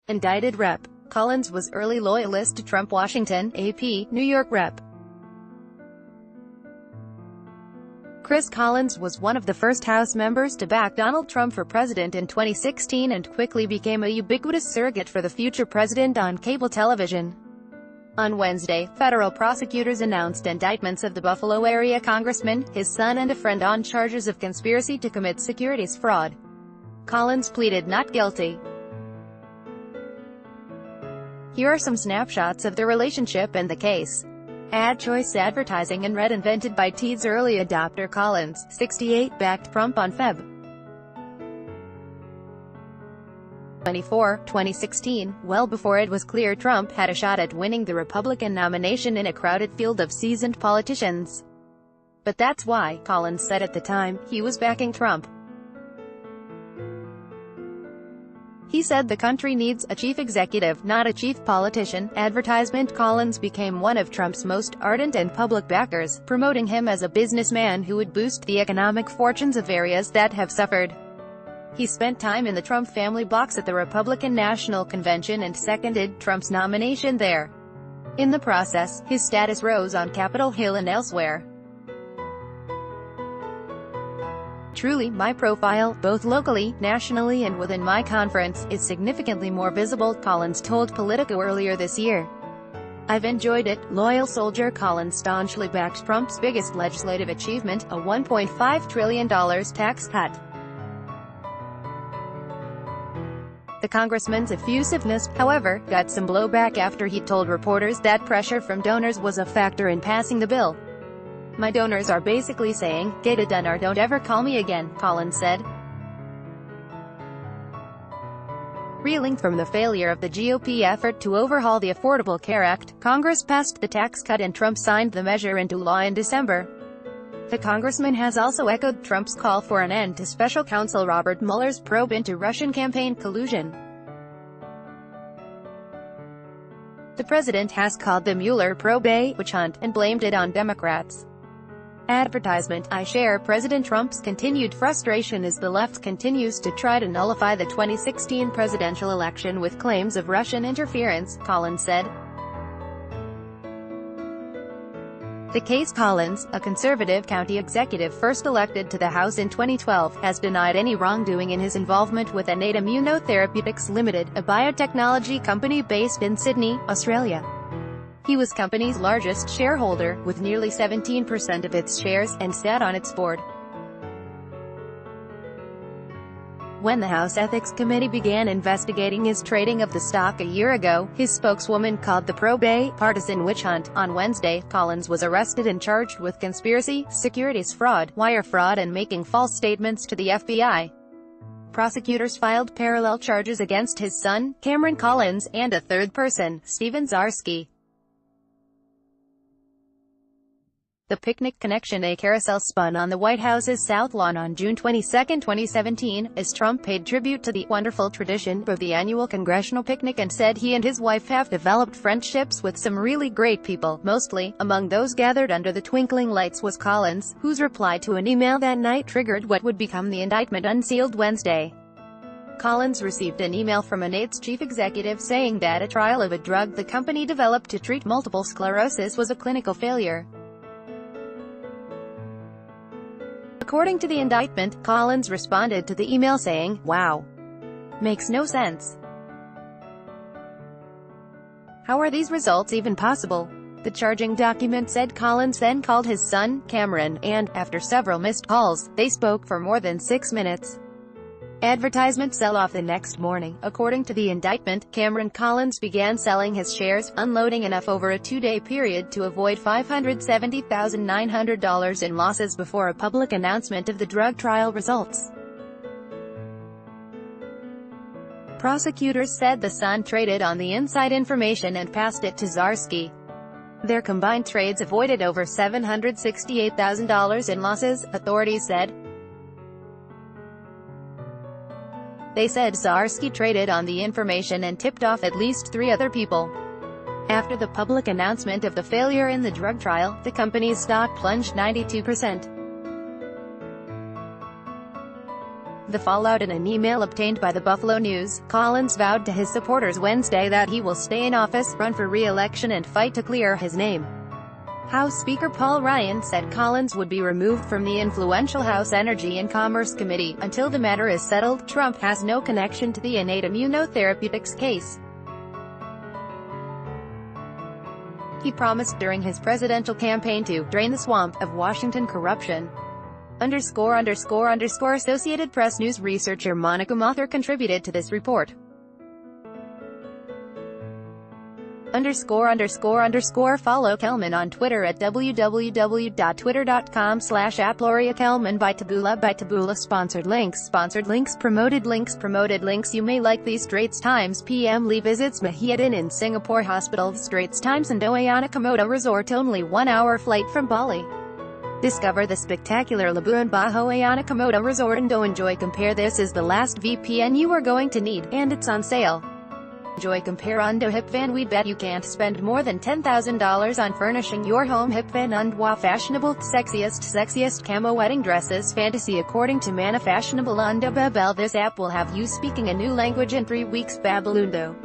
Indicted Rep. Collins was early loyalist to Trump. Washington, AP, New York Rep. Chris Collins was one of the first House members to back Donald Trump for president in 2016 and quickly became a ubiquitous surrogate for the future president on cable television. On Wednesday, federal prosecutors announced indictments of the Buffalo area congressman, his son and a friend on charges of conspiracy to commit securities fraud. Collins pleaded not guilty. Here are some snapshots of the relationship and the case. Ad choice advertising and Red invented by Teed's early adopter. Collins, 68, backed Trump on Feb. 24, 2016, well before it was clear Trump had a shot at winning the Republican nomination in a crowded field of seasoned politicians. But that's why, Collins said at the time, he was backing Trump. He said the country needs a chief executive, not a chief politician. Advertisement. Collins became one of Trump's most ardent and public backers, promoting him as a businessman who would boost the economic fortunes of areas that have suffered. He spent time in the Trump family box at the Republican National Convention and seconded Trump's nomination there. In the process, his status rose on Capitol Hill and elsewhere. Truly, my profile, both locally, nationally and within my conference, is significantly more visible, Collins told Politico earlier this year. I've enjoyed it. Loyal soldier. Collins staunchly backed Trump's biggest legislative achievement, a $1.5 trillion tax cut. The congressman's effusiveness, however, got some blowback after he told reporters that pressure from donors was a factor in passing the bill. My donors are basically saying, get it done or don't ever call me again, Collins said. Reeling from the failure of the GOP effort to overhaul the Affordable Care Act, Congress passed the tax cut and Trump signed the measure into law in December. The congressman has also echoed Trump's call for an end to special counsel Robert Mueller's probe into Russian campaign collusion. The president has called the Mueller probe a witch hunt, and blamed it on Democrats. Advertisement. I share President Trump's continued frustration as the left continues to try to nullify the 2016 presidential election with claims of Russian interference, Collins said. The case. Collins, a conservative county executive first elected to the House in 2012, has denied any wrongdoing in his involvement with Innate Immunotherapeutics Limited, a biotechnology company based in Sydney, Australia. He was company's largest shareholder, with nearly 17% of its shares, and sat on its board. When the House Ethics Committee began investigating his trading of the stock a year ago, his spokeswoman called the probe a partisan witch hunt. On Wednesday, Collins was arrested and charged with conspiracy, securities fraud, wire fraud and making false statements to the FBI. Prosecutors filed parallel charges against his son, Cameron Collins, and a third person, Stephen Zarsky. The Picnic Connection. A carousel spun on the White House's South Lawn on June 22, 2017, as Trump paid tribute to the wonderful tradition of the annual congressional picnic and said he and his wife have developed friendships with some really great people. Mostly, among those gathered under the twinkling lights was Collins, whose reply to an email that night triggered what would become the indictment unsealed Wednesday. Collins received an email from Innate's chief executive saying that a trial of a drug the company developed to treat multiple sclerosis was a clinical failure. According to the indictment, Collins responded to the email saying, "Wow. Makes no sense. How are these results even possible?" The charging document said Collins then called his son, Cameron, and, after several missed calls, they spoke for more than 6 minutes. Advertisement sell-off the next morning. According to the indictment, Cameron Collins began selling his shares, unloading enough over a 2-day period to avoid $570,900 in losses before a public announcement of the drug trial results. Prosecutors said the son traded on the inside information and passed it to Zarsky. Their combined trades avoided over $768,000 in losses, authorities said. They said Zarsky traded on the information and tipped off at least 3 other people. After the public announcement of the failure in the drug trial, the company's stock plunged 92%. The fallout. In an email obtained by the Buffalo News, Collins vowed to his supporters Wednesday that he will stay in office, run for re-election and fight to clear his name. House Speaker Paul Ryan said Collins would be removed from the influential House Energy and Commerce Committee until the matter is settled. Trump has no connection to the innate immunotherapeutics case. He promised during his presidential campaign to drain the swamp of Washington corruption. Associated Press News researcher Monica Mothler contributed to this report. Follow Kelman on Twitter at www.twitter.com/@LoriaKelman. by Taboola. Sponsored links, promoted links. You may like these. Straits Times PM Lee visits Mahidin in Singapore hospital. Straits Times and Oayana Komodo Resort, only 1-hour flight from Bali. Discover the spectacular Labuan Bajo Ayana Komodo Resort and enjoy. Compare. This is the last VPN you are going to need, and it's on sale. Enjoy. Compare Undo Hipvan. We bet you can't spend more than $10,000 on furnishing your home. Hipvan Undwa fashionable, sexiest camo wedding dresses fantasy according to Mana Fashionable Unda Babel. This app will have you speaking a new language in 3 weeks. Babalundo.